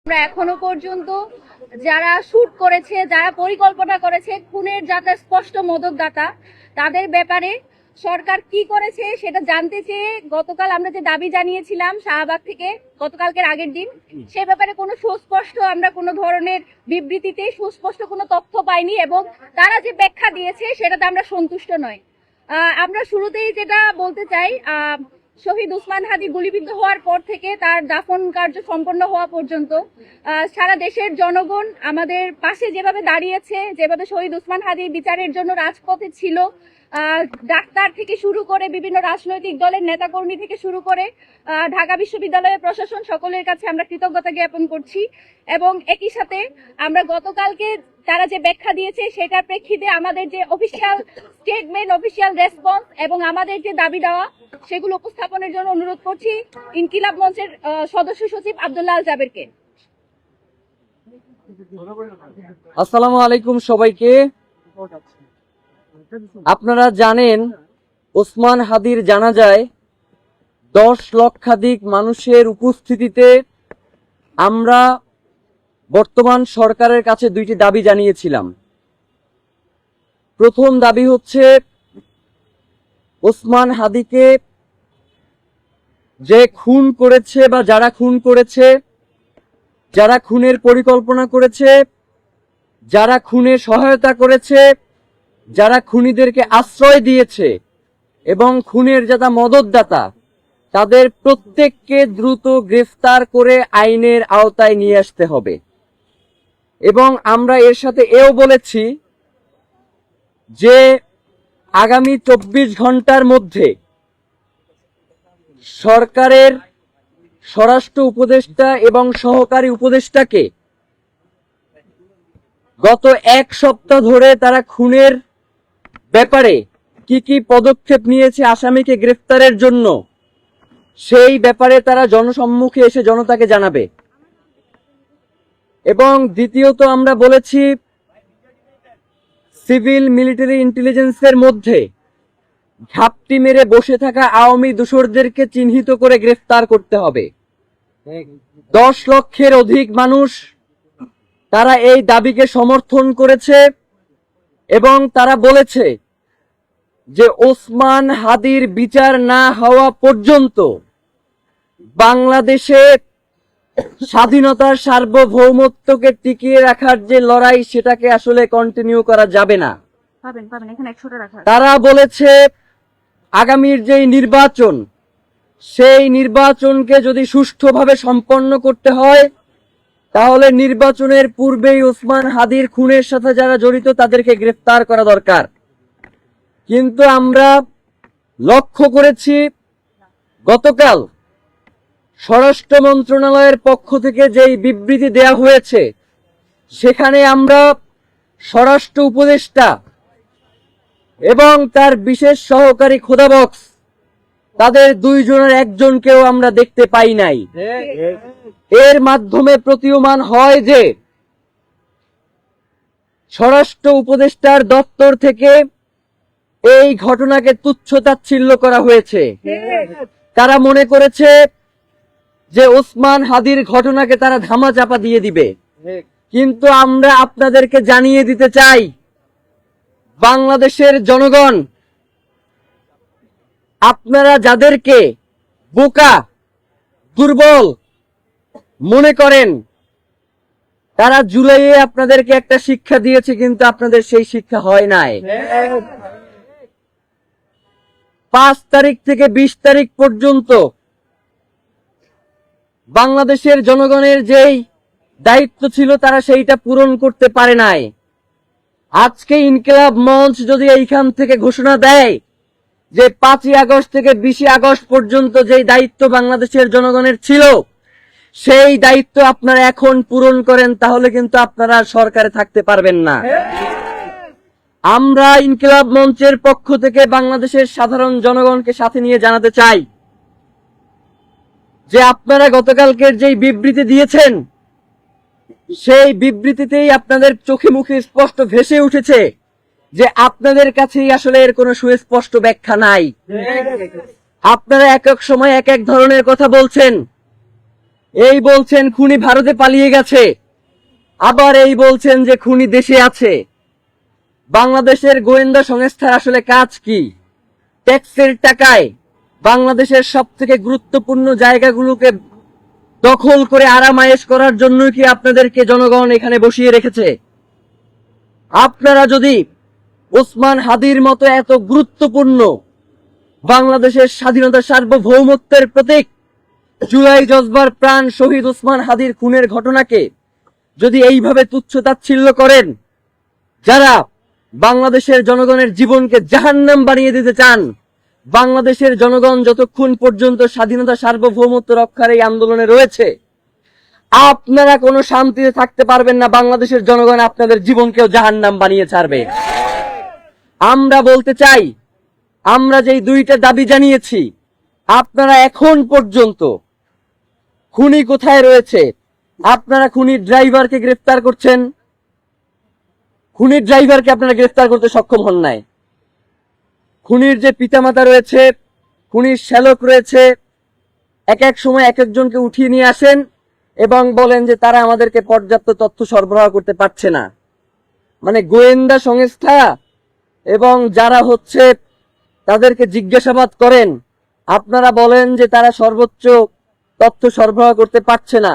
আমরা এখনো পর্যন্ত যারা শুট করেছে, যারা পরিকল্পনা করেছে খুনের, যারা স্পষ্ট মদতদাতা, তাদের ব্যাপারে সরকার কি করেছে সেটা জানতে চেয়ে গতকাল আমরা যে দাবি জানিয়েছিলাম শাহবাগ থেকে, গতকালকের আগের দিন, সে ব্যাপারে কোনো সুস্পষ্ট, আমরা কোনো ধরনের বিবৃতিতে সুস্পষ্ট কোনো তথ্য পাইনি এবং তারা যে ব্যাখ্যা দিয়েছে সেটাতে আমরা সন্তুষ্ট নই। আমরা শুরুতেই যেটা বলতে চাই, শহীদ ওসমান হাদি গুলিবিদ্ধ হওয়ার পর থেকে তার দাফন কার্য সম্পন্ন হওয়া পর্যন্ত সারা দেশের জনগণ আমাদের পাশে যেভাবে দাঁড়িয়েছে, যেভাবে শহীদ ওসমান হাদি বিচারের জন্য রাজপথে ছিল, ডাক্তার থেকে শুরু করে বিভিন্ন রাজনৈতিক দলের নেতাকর্মী থেকে শুরু করে ঢাকা বিশ্ববিদ্যালয়ের প্রশাসন, সকলের কাছে আমরা কৃতজ্ঞতা জ্ঞাপন করছি। এবং একই সাথে আমরা গতকালকে তারা যে ব্যাখ্যা দিয়েছে সেটার প্রেক্ষিতে আমাদের যে অফিসিয়াল স্টেটমেন্ট, অফিসিয়াল রেসপন্স এবং আমাদের যে দাবি দেওয়া সেগুলো উপস্থাপনের জন্য অনুরোধ করছি ইনকিলাব মঞ্চের সদস্য সচিব আব্দুল্লাহ আল জাবেরকে। আসসালামু আলাইকুম সবাইকে। আপনারা জানেন ওসমান হাদির জানাজায় 10 লক্ষাধিক মানুষের উপস্থিতিতে আমরা বর্তমান সরকারের কাছে 2টি দাবি জানিয়েছিলাম। প্রথম দাবি হচ্ছে ওসমান হাদিকে যে খুন করেছে বা যারা খুন করেছে, যারা খুনের পরিকল্পনা করেছে, যারা খুনে সহায়তা করেছে, যারা খুনিদেরকে আশ্রয় দিয়েছে এবং খুনের যারা মদতদাতা, তাদের প্রত্যেককে দ্রুত গ্রেফতার করে আইনের আওতায় নিয়ে আসতে হবে। এবং আমরা এর সাথে এও বলেছি যে আগামী 24 ঘন্টার মধ্যে সরকারের স্বরাষ্ট্র উপদেষ্টা এবং সহকারী উপদেষ্টাকে গত 1 সপ্তাহ ধরে তারা খুনের ব্যাপারে কি কি পদক্ষেপ নিয়েছে আসামিকে গ্রেফতারের জন্য, সেই ব্যাপারে তারা জনসম্মুখে এসে জনতাকে জানাবে। এবং দ্বিতীয়ত আমরা বলেছি সিভিল মিলিটারি ইন্টেলিজেন্সের মধ্যে ঘাপটি মেরে বসে থাকা আওয়ামী দোসরদেরকে চিহ্নিত করে গ্রেফতার করতে হবে। 10 লক্ষের অধিক মানুষ তারা এই দাবিকে সমর্থন করেছে এবং তারা বলেছে যে ওসমান হাদির বিচার না হওয়া পর্যন্ত বাংলাদেশে স্বাধীনতার সার্বভৌমত্বকে টিকিয়ে রাখার যে লড়াই, সেটাকে আসলে কন্টিনিউ করা যাবে না। তারা বলেছে আগামীর যেই নির্বাচন, সেই নির্বাচনকে যদি সুষ্ঠুভাবে সম্পন্ন করতে হয় তাহলে নির্বাচনের পূর্বেই ওসমান হাদির খুনের সাথে যারা জড়িত তাদেরকে গ্রেফতার করা দরকার। কিন্তু আমরা লক্ষ্য করেছি গতকাল স্বরাষ্ট্র মন্ত্রণালয়ের পক্ষ থেকে যেই বিবৃতি দেয়া হয়েছে সেখানে আমরা স্বরাষ্ট্র উপদেষ্টা এবং তার বিশেষ সহকারী খোদাবক্স, তাদের 2 জনের একজনকেও আমরা দেখতে পাই নাই। এর মাধ্যমে প্রতীয়মান হয় যে স্বরাষ্ট্র উপদেষ্টার দপ্তর থেকে এই ঘটনাকে তুচ্ছ-তাচ্ছিল্য করা হয়েছে। তারা মনে করেছে যে ওসমান হাদির ঘটনাকে তারা ধামাচাপা দিয়ে দিবে। কিন্তু আমরা আপনাদেরকে জানিয়ে দিতে চাই, বাংলাদেশের জনগণ, আপনারা যাদেরকে বোকা, দুর্বল মনে করেন, তারা জুলাইয়ে আপনাদেরকে একটা শিক্ষা দিয়েছে, কিন্তু আপনাদের সেই শিক্ষা হয় নাই। 5 তারিখ থেকে 20 তারিখ পর্যন্ত বাংলাদেশের জনগণের যেই দায়িত্ব ছিল তারা সেইটা পূরণ করতে পারে নাই। আজকে ইনকিলাব মঞ্চ যদি এইখান থেকে ঘোষণা দেয় যে 5ই আগস্ট থেকে 20 আগস্ট পর্যন্ত যেই দায়িত্ব বাংলাদেশের জনগণের ছিল সেই দায়িত্ব আপনারা এখন পূরণ করেন, তাহলে কিন্তু আপনারা সরকারে থাকতে পারবেন না। আমরা ইনকিলাব মঞ্চের পক্ষ থেকে বাংলাদেশের সাধারণ জনগণকে সাথে নিয়ে জানাতে চাই যে আপনারা গতকালকের যেই বিবৃতি দিয়েছেন সেই বিবৃতিতেই আপনাদের চোখে মুখে স্পষ্ট ভেসে উঠেছে যে আপনাদের কাছেই আসলে এর কোনো সুস্পষ্ট ব্যাখ্যা নাই। আপনারা এক এক সময় এক এক ধরনের কথা বলছেন, এই বলছেন খুনি ভারতে পালিয়ে গেছে, আবার এই বলছেন যে খুনি দেশে আছে। বাংলাদেশের গোয়েন্দা সংস্থার আসলে কাজ কি? ট্যাক্সের টাকায় বাংলাদেশের সব থেকে গুরুত্বপূর্ণ জায়গাগুলোকে দখল করে আরামায়েশ করার জন্য কি আপনাদেরকে জনগণ এখানে বসিয়ে রেখেছে? আপনারা যদি ওসমান হাদির মতো এত গুরুত্বপূর্ণ বাংলাদেশের স্বাধীনতা সার্বভৌমত্বের প্রতীক জুলাই জজবার প্রাণ শহীদ ওসমান হাদির খুনের ঘটনাকে যদি এইভাবে তুচ্ছতাচ্ছিল্য করেন, যারা বাংলাদেশের জনগণের জীবনকে জাহান্নাম বানিয়ে দিতে চান, বাংলাদেশের জনগণ যতক্ষণ পর্যন্ত স্বাধীনতা সার্বভৌমত্ব রক্ষার এই আন্দোলনে রয়েছে, আপনারা কোনো শান্তিতে থাকতে পারবেন না। বাংলাদেশের জনগণ আপনাদের জীবনকেও জাহান্নাম বানিয়ে ছাড়বে। আমরা বলতে চাই, আমরা যেই দুইটা দাবি জানিয়েছি, আপনারা এখন পর্যন্ত খুনি কোথায় রয়েছে? আপনারা খুনির ড্রাইভারকে গ্রেফতার করছেন, খুনির ড্রাইভারকে আপনারা গ্রেফতার করতে সক্ষম হন নাই। খুনির যে পিতামাতা রয়েছে, খুনির শ্যালক রয়েছে, এক এক সময় এক একজনকে উঠিয়ে নিয়ে আসেন এবং বলেন যে তারা আমাদেরকে পর্যাপ্ত তথ্য সরবরাহ করতে পারছে না। মানে গোয়েন্দা সংস্থা এবং যারা হচ্ছে তাদেরকে জিজ্ঞাসাবাদ করেন, আপনারা বলেন যে তারা সর্বোচ্চ তথ্য সরবরাহ করতে পারছে না,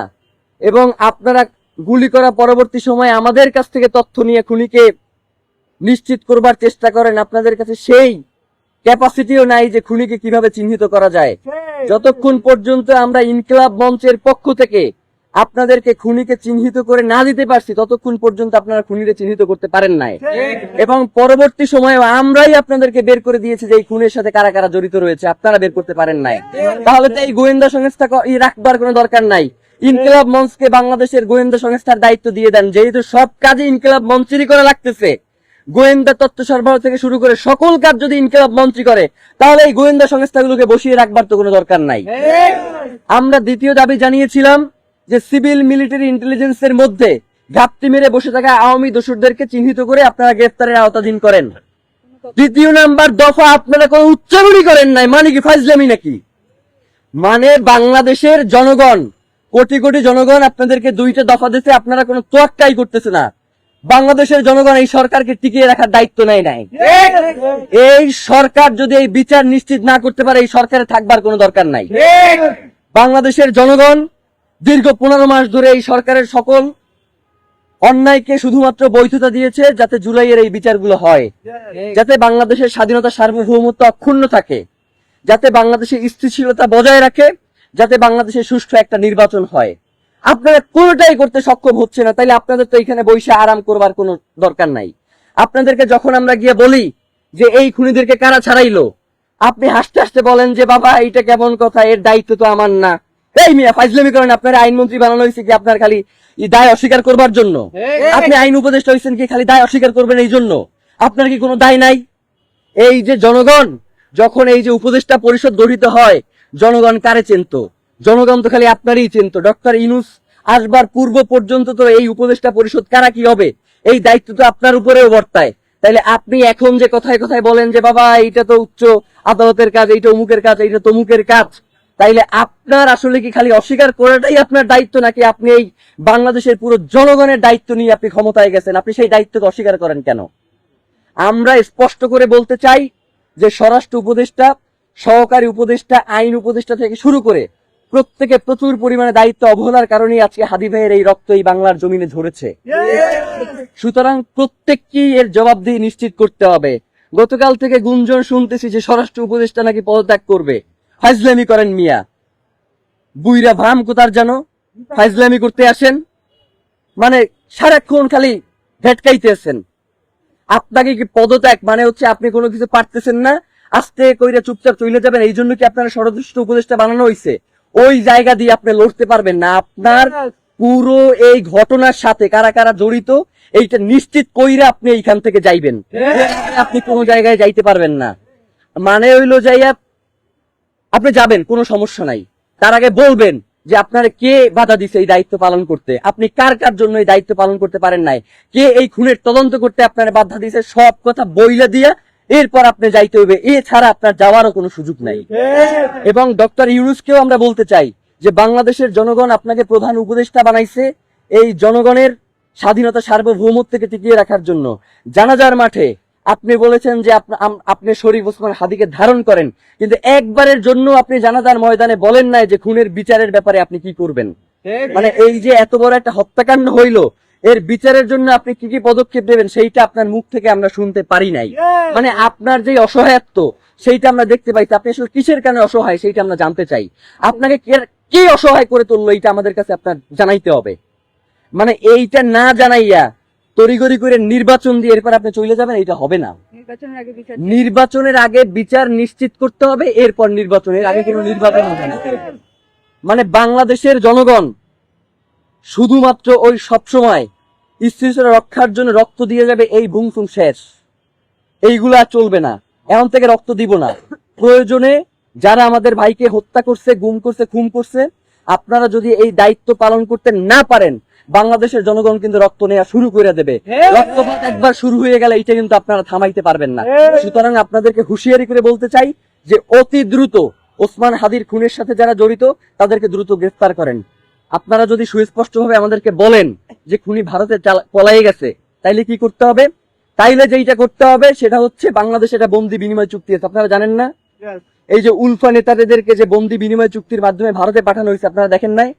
এবং আপনারা গুলি করা পরবর্তী সময়ে আমাদের কাছ থেকে তথ্য নিয়ে খুনিকে নিশ্চিত করবার চেষ্টা করেন। আপনাদের কাছে সেই ক্যাপাসিটিও নাই যে খুনিকে কিভাবে চিহ্নিত করা যায়। যতক্ষণ পর্যন্ত আমরা ইনকিলাব মঞ্চের পক্ষ থেকে আপনাদেরকে খুনিকে চিহ্নিত করে না দিতে পারছি, ততক্ষণ পর্যন্ত আপনারা খুনিকে চিহ্নিত করতে পারেন নাই। এবং পরবর্তী সময়ে আমরাই আপনাদেরকে বের করে দিয়েছি যে এই খুনের সাথে কারা কারা জড়িত রয়েছে, আপনারা বের করতে পারেন নাই। তাহলে তো এই গোয়েন্দা সংস্থা রাখবার কোনো দরকার নাই। ইনকিলাব মঞ্চকে বাংলাদেশের গোয়েন্দা সংস্থার দায়িত্ব দিয়ে দেন। যেহেতু সব কাজে ইনকিলাব মঞ্চেরই করা লাগতেছে, গোয়েন্দা তথ্য সরবরাহ থেকে শুরু করে সকল কাজ যদি ইনকিলাব মঞ্চই করে, তাহলে এই গোয়েন্দা সংস্থাগুলোকে বসিয়ে রাখবার তো কোনো দরকার নাই। আমরা দ্বিতীয় দাবি জানিয়েছিলাম যে সিভিল মিলিটারি ইন্টেলিজেন্সের মধ্যে ঘাপটি মেরে বসে থাকা আওয়ামী দোসরদেরকে চিহ্নিত করে আপনারা গ্রেফতারের আওতাধীন করেন। দ্বিতীয় নাম্বার দফা আপনারা কোনো উচ্চারণই করেন নাই। মানে কি ফাজলামি নাকি? মানে বাংলাদেশের জনগণ, কোটি কোটি জনগণ আপনাদেরকে দুইটা দফা দিতে আপনারা কোনো তোয়াক্কাই করতেছে না। বাংলাদেশের জনগণ এই সরকারকে টিকিয়ে রাখার দায়িত্ব নেয় নাই। এই সরকার যদি এই বিচার নিশ্চিত না করতে পারে, এই সরকারে থাকবার কোনো দরকার নাই। বাংলাদেশের জনগণ দীর্ঘ 15 মাস ধরে এই সরকারের সকল অন্যায়কে শুধুমাত্র বৈধতা দিয়েছে যাতে জুলাইয়ের এই বিচারগুলো হয়, যাতে বাংলাদেশের স্বাধীনতা সার্বভৌমত্ব অক্ষুণ্ণ থাকে, যাতে বাংলাদেশের স্থিতিশীলতা বজায় রাখে, যাতে বাংলাদেশে সুষ্ঠু একটা নির্বাচন হয়। আপনারা কোনোটাই করতে সক্ষম হচ্ছে না। তাইলে আপনাদের তো এখানে বসে আরাম করবার কোনো দরকার নাই। আপনাদেরকে যখন আমরা গিয়ে বলি যে এই খুনিদেরকে কারা ছাড়াইলো, আপনি হাসতে হাসতে বলেন যে বাবা এইটা কেমন কথা, এর দায়িত্ব তো আমার না। এই মিয়া ফাজলামি করেন। আপনার আইনমন্ত্রী বানানো হয়েছে কি আপনার খালি দায় অস্বীকার করবার জন্য? আপনি আইন উপদেষ্টা হয়েছেন কি খালি দায় অস্বীকার করবেন এই জন্য? আপনার কি কোনো দায় নাই? এই যে জনগণ যখন এই যে উপদেষ্টা পরিষদ গঠিত হয়, জনগণ কারে চিনত? জনগণ তো খালি আপনারই চিনত। ডক্টর ইউনূস আসবার পূর্ব পর্যন্ত তো এই উপদেষ্টা পরিষদ কারা কি হবে এই দায়িত্ব তো আপনার উপরেও বর্তায়। তাইলে আপনি এখন যে কথায় কথায় বলেন যে বাবা এইটা তো উচ্চ আদালতের কাজ, এইটা অমুকের কাজ, এইটা তমুকের কাজ, তাইলে আপনার আসলে কি খালি অস্বীকার করাটাই আপনার দায়িত্ব, নাকি আপনি এই বাংলাদেশের পুরো জনগণের দায়িত্ব নিয়ে আপনি ক্ষমতায় গেছেন? আপনি সেই দায়িত্বকে অস্বীকার করেন কেন? আমরা স্পষ্ট করে বলতে চাই যে স্বরাষ্ট্র উপদেষ্টা, সহকারী উপদেষ্টা, আইন উপদেষ্টা থেকে শুরু করে প্রত্যেকে প্রচুর পরিমাণে দায়িত্ব অবহেলার কারণেই আজকে হাদি ভাইয়ের এই রক্ত এই বাংলার জমিনে ঝরেছে। সুতরাং প্রত্যেককেই এর জবাবদিহি নিশ্চিত করতে হবে। গতকাল থেকে গুঞ্জন শুনতেছি যে স্বরাষ্ট্র উপদেষ্টা নাকি পদত্যাগ করবে। ফাজলামি করেন মিয়া, বুইরা ভাম কোথার জানো, ফাজলামি করতে আসেন, মানে সারাক্ষণ খালি ভেটকাইতে আছেন। আপনাকে কি পদত্যাগ মানে হচ্ছে আপনি কোনো কিছু পারতেছেন না, আস্তে কইরা চুপচাপ চলে যাবেন, এই জন্য কি আপনারা স্বরাষ্ট্র উপদেষ্টা বানানো হয়েছে? ওই জায়গা দিয়ে আপনি লড়তে পারবেন না। আপনার পুরো এই ঘটনার সাথে কারা কারা জড়িত এইটা নিশ্চিত কইরা আপনি এইখান থেকে যাইবেন, আপনি কোনো জায়গায় যাইতে পারবেন না। মানে হইলো যাইয়া আপনি যাবেন, কোনো সমস্যা নাই, তার আগে বলবেন যে আপনারা কে বাধা দিছে এই দায়িত্ব পালন করতে, আপনি কার কার জন্য এই দায়িত্ব পালন করতে পারেন নাই, কে এই খুনের তদন্ত করতে আপনারা বাধা দিছে, সব কথা বইলা দিয়া এরপর আপনি যাইতে হবে। এছাড়া আপনার যাওয়ারও কোনো সুযোগ নাই। এবং ডক্টর ইউনূসকেও আমরা বলতে চাই যে বাংলাদেশের জনগণ আপনাকে প্রধান উপদেষ্টা বানাইছে এই জনগণের স্বাধীনতা সার্বভৌমত্বকে টিকিয়ে রাখার জন্য। জানাজার মাঠে আপনি বলেছেন যে আপনি শরীফ ওসমান হাদিকে ধারণ করেন, কিন্তু একবারের জন্য আপনি জানাজার ময়দানে বলেন নাই যে খুনের বিচারের ব্যাপারে আপনি কি করবেন। মানে এই যে এত বড় একটা হত্যাকাণ্ড হইলো, এর বিচারের জন্য আপনি কি কি পদক্ষেপ নেবেন সেইটা আপনার মুখ থেকে আমরা শুনতে পারি নাই। মানে আপনার যে অসহায়ত্ব সেইটা আমরা দেখতে পাই, আপনি আসলে কিসের কারণে অসহায় সেইটা আমরা জানতে চাই। আপনাকে কে অসহায় করে তুললো এইটা আমাদের কাছে আপনার জানাইতে হবে। মানে এইটা না জানাইয়া তড়িঘড়ি করে নির্বাচন দিয়ে এরপর আপনি চলে যাবেন, এটা হবে না। নির্বাচনের আগে বিচার নিশ্চিত করতে হবে, এরপর নির্বাচনের আগে কোনো নির্বাচন হবে না। মানে বাংলাদেশের জনগণ শুধুমাত্র ওই সবসময় স্থিতিশীলতা রক্ষার জন্য রক্ত দিয়ে যাবে, এই ভুংফুং শেষ, এইগুলা চলবে না। এখন থেকে রক্ত দিব না। প্রয়োজনে যারা আমাদের ভাইকে হত্যা করছে, গুম করছে, খুন করছে, আপনারা যদি এই দায়িত্ব পালন করতে না পারেন, বাংলাদেশের জনগণ কিন্তু রক্ত নেওয়া শুরু করে দেবে। রক্তপাত একবার শুরু হয়ে গেলে এটা কিন্তু আপনারা থামাইতে পারবেন না। সুতরাং আপনাদেরকে হুঁশিয়ারি করে বলতে চাই যে অতি দ্রুত ওসমান হাদির খুনের সাথে যারা জড়িত তাদেরকে দ্রুত গ্রেফতার করেন। আপনারা যদি সুস্পষ্টভাবে আমাদেরকে বলেন যে খুনি ভারতে পলায়ে গেছে, তাইলে কি করতে হবে? তাইলে যেটা করতে হবে সেটা হচ্ছে বাংলাদেশে একটা বন্দি বিনিময় চুক্তি আছে, আপনারা জানেন না? এই যে উলফা নেতাদেরকে যে বন্দি বিনিময় চুক্তির মাধ্যমে ভারতে পাঠানো হয়েছে, আপনারা দেখেন নাই?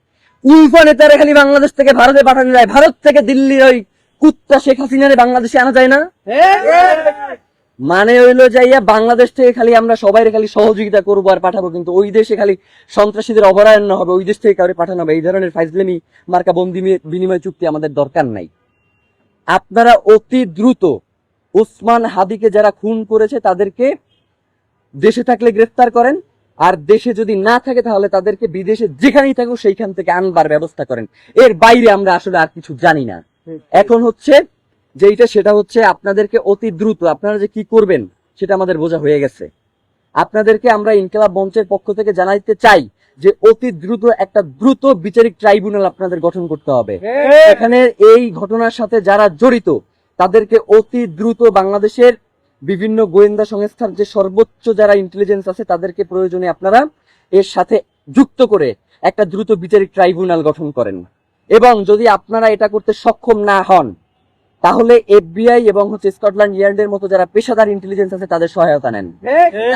উলফা নেতারা খালি বাংলাদেশ থেকে ভারতে পাঠানো যায়, ভারত থেকে দিল্লির ওই কুত্তা শেখ হাসিনারে বাংলাদেশে আনা যায় না। মানে হইলো যাইয়া বাংলাদেশ থেকে খালি আমরা সবাই খালি সহযোগিতা করবো আর পাঠাবো, কিন্তু ওই দেশে খালি সন্ত্রাসীদের অভয়ারণ্য হবে, ওই দেশ থেকে কাউরে পাঠানো হবে। এই ধরনের ফাইজলামি মার্কা বন্দি বিনিময় চুক্তি আমাদের দরকার নাই। আপনারা অতি দ্রুত ওসমান হাদিকে যারা খুন করেছে তাদেরকে দেশে থাকলে গ্রেফতার করেন, আর দেশে যদি না থাকে তাহলে তাদেরকে বিদেশে যেখানেই থাকুক সেইখান থেকে আনবার ব্যবস্থা করেন। এর বাইরে আমরা আসলে আর কিছু জানি না। এখন হচ্ছে যেটা সেটা হচ্ছে আপনাদেরকে অতি দ্রুত আপনারা যে কি করবেন সেটা আমাদের বোঝা হয়ে গেছে। আপনাদেরকে আমরা ইনকিলাব মঞ্চের পক্ষ থেকে জানাইতে চাই যে অতি দ্রুত একটা দ্রুত বিচারিক ট্রাইব্যুনাল আপনাদের গঠন করতে হবে। এখানে এই ঘটনার সাথে যারা জড়িত তাদেরকে অতি দ্রুত বাংলাদেশের বিভিন্ন গোয়েন্দা সংস্থার যে সর্বোচ্চ যারা ইন্টেলিজেন্স আছে তাদেরকে প্রয়োজনে আপনারা এর সাথে যুক্ত করে একটা দ্রুত বিচারিক ট্রাইব্যুনাল গঠন করেন। এবং যদি আপনারা এটা করতে সক্ষম না হন তাহলে FBI এবং স্কটল্যান্ড ইয়ার্ডের মতো যারা পেশাদার ইন্টেলিজেন্স আছে তাদের সহায়তা নেন।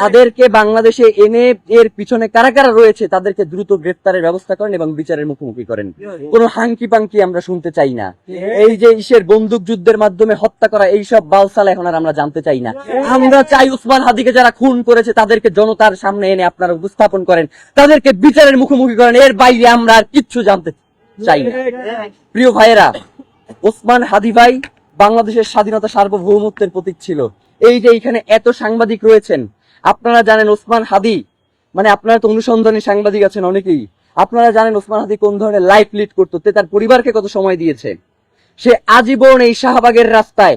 তাদেরকে বাংলাদেশে এনে এর পিছনে কারা কারা রয়েছে তাদেরকে দ্রুত গ্রেফতারের ব্যবস্থা করেন এবং বিচারের মুখোমুখি করেন। কোনো হাঙ্কি পাঙ্কি আমরা শুনতে চাই না। এই যে ইসের বন্দুক যুদ্ধের মাধ্যমে হত্যা করা এইসব বালসাল এখন আর আমরা জানতে চাই না। আমরা চাই ওসমান হাদিকে যারা খুন করেছে তাদেরকে জনতার সামনে এনে আপনারা উপস্থাপন করেন, তাদেরকে বিচারের মুখোমুখি করেন। এর বাইরে আমরা আর কিচ্ছু জানতে চাই না। প্রিয় ভাইয়েরা, ওসমান হাদি ভাই বাংলাদেশের স্বাধীনতা সার্বভৌমত্বের প্রতীক ছিল। এই যে এখানে এত সাংবাদিক রয়েছেন, আপনারা জানেন ওসমান হাদি, মানে আপনারা তো অনুসন্ধানী সাংবাদিক আছেন অনেকেই, আপনারা জানেন ওসমান হাদি কোন ধরনের লাইফ লিড করতো, তার পরিবারকে কত সময় দিয়েছে। সে আজীবন এই শাহবাগের রাস্তায়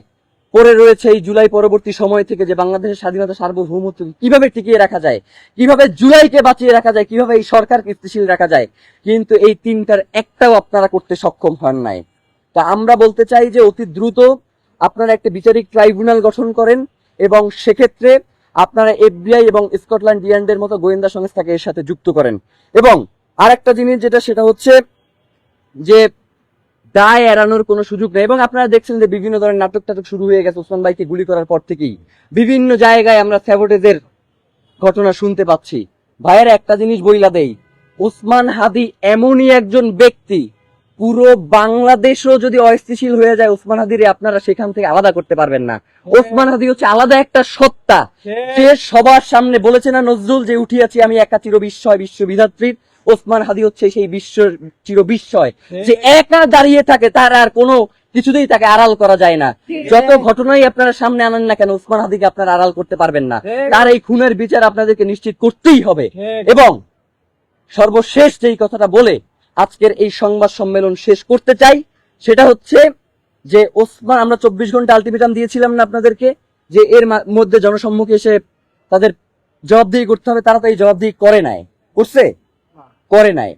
পড়ে রয়েছে এই জুলাই পরবর্তী সময় থেকে যে বাংলাদেশের স্বাধীনতা সার্বভৌমত্ব কিভাবে টিকিয়ে রাখা যায়, কিভাবে জুলাইকে বাঁচিয়ে রাখা যায়, কিভাবে এই সরকারকে স্থিতিশীল রাখা যায়, কিন্তু এই তিনটার একটাও আপনারা করতে সক্ষম হন নাই। তা আমরা বলতে চাই যে অতি দ্রুত আপনারা একটা বিচারিক ট্রাইব্যুনাল গঠন করেন এবং সেক্ষেত্রে আপনারা FBI এবং স্কটল্যান্ড ইয়ার্ডের মতো গোয়েন্দা সংস্থাকে এর সাথে যুক্ত করেন। এবং আরেকটা জিনিস যেটা সেটা হচ্ছে যে দায় এড়ানোর কোনো সুযোগ নেই। এবং আপনারা দেখছেন যে বিভিন্ন ধরনের নাটক টাটক শুরু হয়ে গেছে ওসমান ভাইকে গুলি করার পর থেকেই। বিভিন্ন জায়গায় আমরা স্যাবোটেজের ঘটনা শুনতে পাচ্ছি। ভাইয়ের একটা জিনিস বইলা দেই, ওসমান হাদি এমনই একজন ব্যক্তি, পুরো বাংলাদেশও যদি অস্থিতিশীল হয়ে যায় ওসমান হাদিরে আপনারা সেখান থেকে আলাদা করতে পারবেন না। ওসমান হাদি হচ্ছে আলাদা একটা সত্তা। সে সবার সামনে বলেছে না নজরুল যে উঠিয়াছি আমি একা চির বিস্ময় বিশ্ববিধাত্রীর, ওসমান হাদি হচ্ছে সেই বিশ্বের চির বিস্ময়। যে একা দাঁড়িয়ে থাকে, তার আর কোনো কিছুতেই তাকে আড়াল করা যায় না। যত ঘটনাই আপনারা সামনে আনেন না কেন ওসমান হাদিকে আপনারা আড়াল করতে পারবেন না। তার এই খুনের বিচার আপনাদেরকে নিশ্চিত করতেই হবে। এবং সর্বশেষ যেই কথাটা বলে আজকের এই সংবাদ সম্মেলন শেষ করতে চাই সেটা হচ্ছে যে ওসমান, আমরা 24 ঘন্টা আলটিমেটাম দিয়েছিলাম না আপনাদেরকে যে এর মধ্যে জনসম্মুখে এসে তাদের জবাবদিহি করতে হবে, তারা তো এই জবাবদিহি করে নাই। করছে? করে নাই।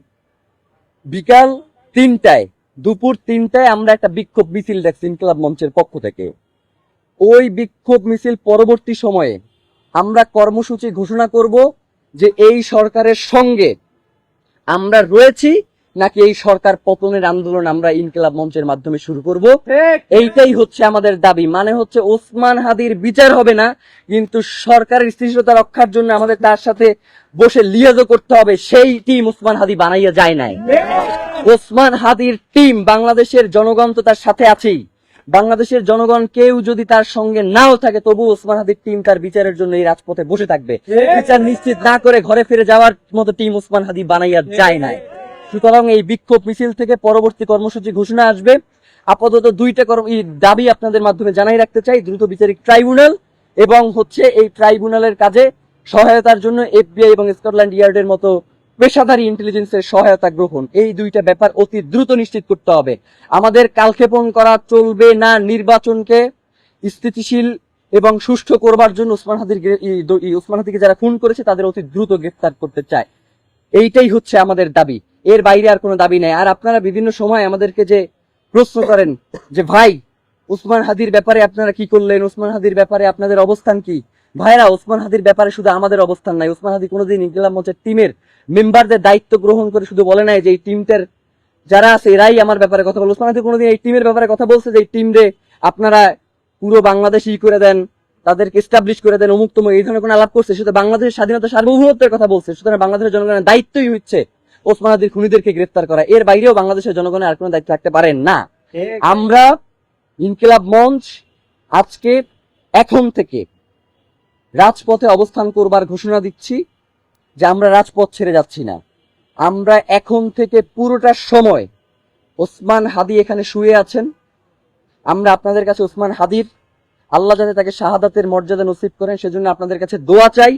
বিকাল 3টায়, দুপুর 3টায় আমরা একটা বিক্ষোভ মিছিল দেখছি ইনকিলাব মঞ্চের পক্ষ থেকে। ওই বিক্ষোভ মিছিল পরবর্তী সময়ে আমরা কর্মসূচি ঘোষণা করব যে এই সরকারের সঙ্গে আমরা রয়েছি নাকি এই সরকার পতনের আন্দোলন আমরা ইনকিলাব মঞ্চের মাধ্যমে শুরু করব, এইটাই হচ্ছে আমাদের দাবি। মানে হচ্ছে ওসমান হাদির বিচার হবে না, কিন্তু সরকারের স্থিতিশীলতা রক্ষার জন্য আমাদের তার সাথে বসে লিয়াজও করতে হবে। সেই টিম ওসমান হাদি বানাইয়া যায় নাই। ওসমান হাদির টিম, বাংলাদেশের জনগণ তো তার সাথে আছেই। বাংলাদেশের জনগণ কেউ যদি তার সঙ্গে নাও থাকে, তবু ওসমান হাদির টিম তার বিচারের জন্য এই রাজপথে বসে থাকবে। বিচার নিশ্চিত না করে ঘরে ফিরে যাওয়ার মতো টিম ওসমান হাদি বানাইয়া যায় নাই। সুতরাং এই বিক্ষোভ মিছিল থেকে পরবর্তী কর্মসূচি ঘোষণা আসবে। আপাতত দুইটা দাবি আপনাদের মাধ্যমে জানাই রাখতে চাই: দ্রুত বিচারিক ট্রাইব্যুনাল এবং হচ্ছে এই ট্রাইব্যুনালের কাজে সহায়তার জন্য FBI এবং স্কটল্যান্ড ইয়ার্ডের মতো পেশাদারী ইন্টেলিজেন্সের সহায়তা গ্রহণ। এই দুইটা ব্যাপার অতি দ্রুত নিশ্চিত করতে হবে। আমাদের কালক্ষেপণ করা চলবে না। নির্বাচনকে স্থিতিশীল এবং সুষ্ঠু করবার জন্য ওসমান হাদিকে যারা খুন করেছে তাদের অতি দ্রুত গ্রেফতার করতে চায়। এইটাই হচ্ছে আমাদের দাবি, এর বাইরে আর কোনো দাবি নেই। আর আপনারা বিভিন্ন সময় আমাদেরকে যে প্রশ্ন করেন যে ভাই ওসমান হাদির ব্যাপারে আপনারা কি করলেন, ওসমান হাদির ব্যাপারে আপনাদের অবস্থান কি? ভাইরা, ওসমান হাদির ব্যাপারে শুধু আমাদের অবস্থান নাই। ওসমান হাদি কোনোদিন ইনকিলাব মঞ্চের টিমের মেম্বারদের দায়িত্ব গ্রহণ করে শুধু বলে নাই যে এই টিমটার যারা আছে এরাই আমার ব্যাপারে কথা বলে। ওসমান হাদি কোনোদিন এই টিমের ব্যাপারে কথা বলছে যে এই টিম রে আপনারা পুরো বাংলাদেশ করে দেন, তাদেরকে এস্টাবলিশ করে দেন, অমুক তমুক, এই ধরনের কোনো আলাপ করছে? শুধু বাংলাদেশের স্বাধীনতা সার্বভৌমত্বের কথা বলছে। সুতরাং বাংলাদেশের জনগণের দায়িত্বই হচ্ছে ওসমান হাদির খুনিদেরকে গ্রেফতার করা। এর বাইরেও বাংলাদেশের জনগণের আর কোনো দায়িত্ব থাকতে পারেন না। আমরা ইনকিলাব মঞ্চ আজকে এখন থেকে রাজপথে অবস্থান করবার ঘোষণা দিচ্ছি যে আমরা রাজপথ ছেড়ে যাচ্ছি না। আমরা এখন থেকে পুরোটা সময় ওসমান হাদি এখানে শুয়ে আছেন, আমরা আপনাদের কাছে ওসমান হাদির আল্লাহ যাতে তাকে শাহাদাতের মর্যাদা নসিব করেন সেজন্য আপনাদের কাছে দোয়া চাই।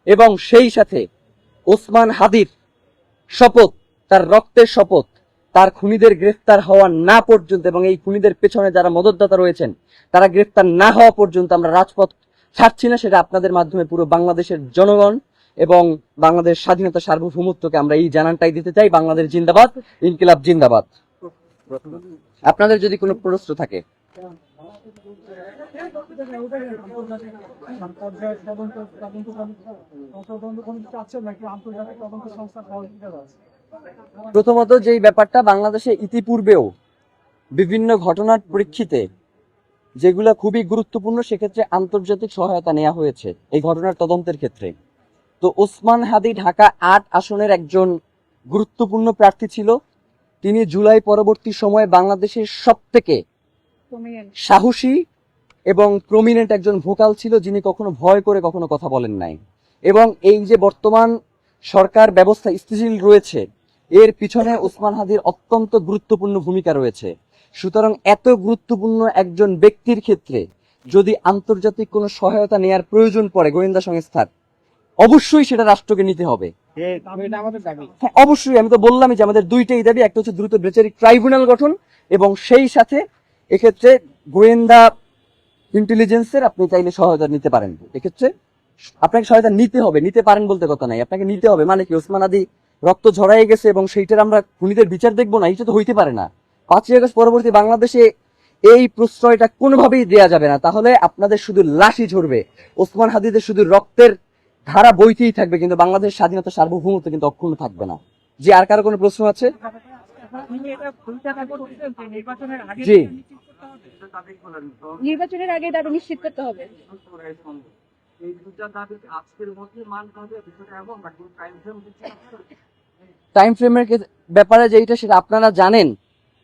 এবং সেই সাথে ওসমান হাদির শপথ, তার রক্তের শপথ, তার খুনিদের গ্রেফতার হওয়া না পর্যন্ত এবং এই খুনিদের পেছনে যারা মদতদাতা রয়েছেন তারা গ্রেফতার না হওয়া পর্যন্ত আমরা রাজপথ ছাড়ছি না। সেটা আপনাদের মাধ্যমে পুরো বাংলাদেশের জনগণ এবং বাংলাদেশ স্বাধীনতা সার্বভৌমত্বকে আমরা এই জানানটাই দিতে চাই। বাংলাদেশ জিন্দাবাদ, ইনকিলাব জিন্দাবাদ। আপনাদের যদি কোনো প্রশ্ন থাকে। প্রথমত যেই ব্যাপারটা বাংলাদেশে ইতিপূর্বেও বিভিন্ন ঘটনার প্রেক্ষিতে যেগুলো খুবই গুরুত্বপূর্ণ, সেক্ষেত্রে আন্তর্জাতিক সহায়তা নেওয়া হয়েছে এই ঘটনার তদন্তের ক্ষেত্রে। তো ওসমান হাদি ঢাকা ৮ আসনের একজন গুরুত্বপূর্ণ প্রার্থী ছিল। তিনি জুলাই পরবর্তী সময়ে বাংলাদেশের সবথেকে সাহসী এবং প্রমিনেন্ট একজন ভোকাল ছিল, যিনি কখনো ভয় করে কখনো কথা বলেন নাই। এবং এই যে বর্তমান সরকার ব্যবস্থা স্থিতিশীল রয়েছে, এর পিছনে ওসমান হাদির অত্যন্ত গুরুত্বপূর্ণ ভূমিকা রয়েছে। সুতরাং এত গুরুত্বপূর্ণ একজন ব্যক্তির ক্ষেত্রে যদি আন্তর্জাতিক কোনো সহায়তা নেওয়ার প্রয়োজন পড়ে গোয়েন্দা সংস্থার, অবশ্যই সেটা রাষ্ট্রকে নিতে হবে। হ্যাঁ, অবশ্যই। আমি তো বললামই যে আমাদের দুইটাই দাবি, একটা হচ্ছে দ্রুত বিচারিক ট্রাইব্যুনাল গঠন এবং সেই সাথে এক্ষেত্রে গোয়েন্দা ইন্টেলিজেন্সের আপনি চাইলে সহায়তা নিতে পারেন। এক্ষেত্রে আপনাকে সহায়তা নিতে হবে, নিতে পারেন বলতে কথা নাই, আপনাকে নিতে হবে। মানে কি, ওসমান হাদি রক্ত ঝরাই গেছে এবং সেইটার আমরা খুনিদের বিচার দেখবো না, এটা তো হইতে পারে না। 5ই আগস্ট পরবর্তী বাংলাদেশে এই প্রশ্রয়টা কোনোভাবেই দেয়া যাবে না। তাহলে আপনাদের শুধু লাশই ঝরবে, ওসমান হাদিদের শুধু রক্তের ধারা বইতেই থাকবে, কিন্তু বাংলাদেশের স্বাধীনতা সার্বভৌমত্ব কিন্তু অক্ষুণ্ণ থাকবে না। জি, আর কারো কোনো প্রশ্ন আছে? জি, নির্বাচনের আগে দাবি নিশ্চিত করতে হবে। টাইম ফ্রেমের ব্যাপারে যেটা সেটা আপনারা জানেন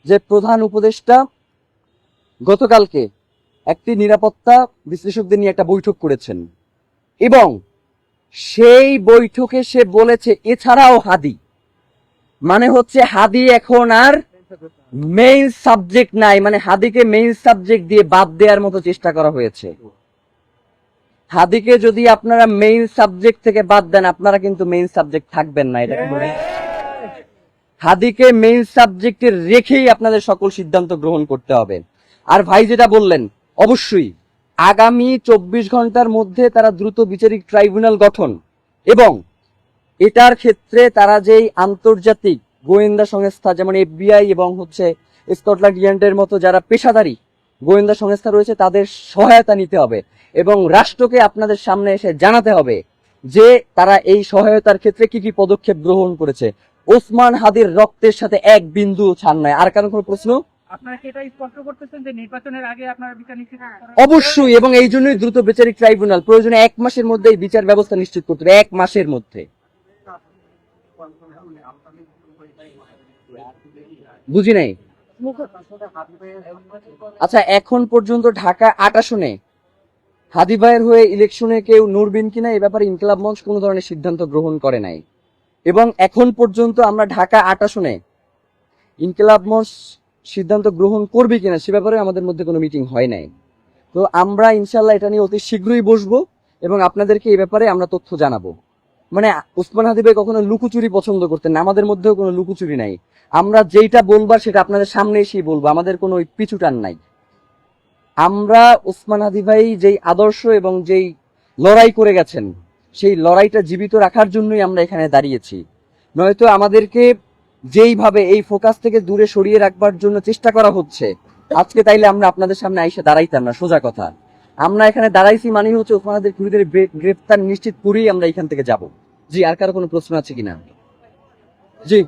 যে প্রধান উপদেষ্টা গতকালকে একটি নিরাপত্তা বিশ্লেষকদের নিয়ে একটা বৈঠক করেছেন এবং সেই বৈঠকে সে বলেছে এছাড়াও হাদি, মানে হচ্ছে হাদি এখন আর মেইন সাবজেক্ট নাই, মানে হাদিকে মেইন সাবজেক্ট দিয়ে বাদ দেওয়ার মতো চেষ্টা করা হয়েছে। হাদিকে যদি আপনারা মেইন সাবজেক্ট থেকে বাদ দেন, আপনারা কিন্তু মেইন সাবজেক্ট থাকবেন না। এটা হাদিকে মেইন সাবজেক্টে রেখেই আপনাদের সকল সিদ্ধান্ত গ্রহণ করতে হবে। আর ভাই যেটা বললেন, অবশ্যই আগামী 24 ঘন্টার মধ্যে তারা দ্রুত বিচারিক ট্রাইব্যুনাল গঠন এবং এটার ক্ষেত্রে তারা যেই আন্তর্জাতিক গোয়েন্দা সংস্থা যেমন FBI এবং হচ্ছে স্কটল্যান্ড ইয়ার্ডের মতো যারা পেশাদারী গোয়েন্দা সংস্থা রয়েছে তাদের সহায়তা নিতে হবে এবং রাষ্ট্রকে আপনাদের সামনে এসে জানাতে হবে যে তারা এই সহায়তার ক্ষেত্রে কি কি পদক্ষেপ গ্রহণ করেছে। ওসমান হাদির রক্তের সাথে এক বিন্দু ছাড় নয়। আর কারণ কোনো প্রশ্ন? আপনারা কি এটা স্পষ্ট করতেছেন যে নির্বাচনের আগে আপনারা বিচার নিশ্চিত করার- অবশ্যই, এবং এই জন্যই দ্রুত বিচারিক ট্রাইব্যুনাল প্রয়োজনে 1 মাসের মধ্যেই বিচার ব্যবস্থা নিশ্চিত করতে হবে, 1 মাসের মধ্যে। বুঝি নাই। আচ্ছা, এখন পর্যন্ত ঢাকা 8 আসনে হাদি ভাইয়ের হয়ে ইলেকশনে কেউ নড়বেন কিনা এ ব্যাপারে ইনকিলাব মঞ্চ কোনো ধরনের সিদ্ধান্ত গ্রহণ করে নাই, এবং এখন পর্যন্ত আমরা ঢাকা 8 আসনে ইনকিলাব মঞ্চ সিদ্ধান্ত গ্রহণ করবে কিনা সে ব্যাপারে আমাদের মধ্যে কোনো মিটিং হয় নাই। তো আমরা ইনশাল্লাহ এটা নিয়ে অতি শীঘ্রই বসবো এবং আপনাদেরকে এই ব্যাপারে আমরা তথ্য জানাবো। মানে ওসমান হাদি ভাই কখনো লুকোচুরি পছন্দ করতেন না, আমাদের মধ্যেও কোনো লুকোচুরি নাই। আমরা যেটা বলবার সেটা আপনাদের সামনে এসেই বলবো, আমাদের কোনো পিছুটান নাই। আমরা ওসমান হাদি ভাই যেই আদর্শ এবং যেই লড়াই করে গেছেন সেই লড়াইটা জীবিত রাখার জন্যই আমরা এখানে দাঁড়িয়েছি। নয়তো আমাদেরকে যেইভাবে এই ফোকাস থেকে দূরে সরিয়ে রাখবার জন্য চেষ্টা করা হচ্ছে আজকে, তাইলে আমরা আপনাদের সামনে আইসা দাঁড়াইতাম না। সোজা কথা, আমরা এখানে দাঁড়াইছি মানে হচ্ছে ওসমান হাদির খুনিদের গ্রেফতার নিশ্চিত করেই আমরা এখান থেকে যাব। জি, আর কারো কোনো প্রশ্ন আছে কিনা? জি।